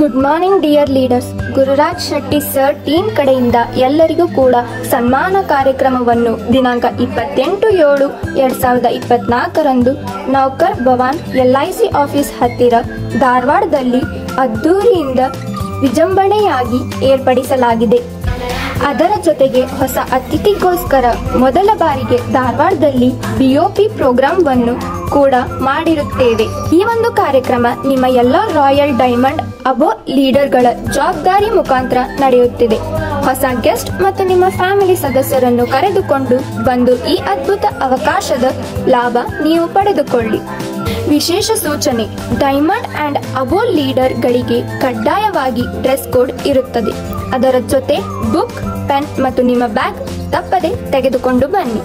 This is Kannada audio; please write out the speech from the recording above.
Good morning dear leaders. Gururaj Shetty sir team ಕಡೆಯಿಂದ ಎಲ್ಲರಿಗೂ ಕೂಡ ಸನ್ಮಾನ ಕಾರ್ಯಕ್ರಮವನ್ನು ದಿನಾಂಕ 28/7/2024 ನೌಕರ್ ಭವನ್ LIC ಆಫೀಸ್ ಹತ್ತಿರ ಧಾರವಾಡದಲ್ಲಿ ಅದ್ದೂರಿಯಿಂದ ವಿಜೃಂಭಣೆಯಾಗಿ ಏರ್ಪಡಿಸಲಾಗಿದೆ. ಅದರ ಜೊತೆಗೆ ಹೊಸ ಅತಿಥಿಗೋಸ್ಕರ ಮೊದಲ ಬಾರಿಗೆ ಧಾರವಾಡದಲ್ಲಿ BOP ಪ್ರೋಗ್ರಾಂವನ್ನು ಕೂಡ ಮಾಡಿರುತ್ತೇವೆ. ಈ ಒಂದು ಕಾರ್ಯಕ್ರಮ ನಿಮ್ಮ ಎಲ್ಲ ರಾಯಲ್ ಡೈಮಂಡ್ ಅಬೋ ಲೀಡರ್ಗಳ ಜವಾಬ್ದಾರಿ ಮುಖಾಂತರ ನಡೆಯುತ್ತಿದೆ. ಹೊಸ ಗೆಸ್ಟ್ ಮತ್ತು ನಿಮ್ಮ ಫ್ಯಾಮಿಲಿ ಸದಸ್ಯರನ್ನು ಕರೆದುಕೊಂಡು ಬಂದು ಈ ಅದ್ಭುತ ಅವಕಾಶದ ಲಾಭ ನೀವು ಪಡೆದುಕೊಳ್ಳಿ. ವಿಶೇಷ ಸೂಚನೆ: ಡೈಮಂಡ್ ಅಂಡ್ ಅಬೋ ಲೀಡರ್ ಗಳಿಗೆ ಕಡ್ಡಾಯವಾಗಿ ಡ್ರೆಸ್ ಕೋಡ್ ಇರುತ್ತದೆ. ಅದರ ಜೊತೆ ಬುಕ್, ಪೆನ್ ಮತ್ತು ನಿಮ್ಮ ಬ್ಯಾಗ್ ತಪ್ಪದೆ ತೆಗೆದುಕೊಂಡು ಬನ್ನಿ.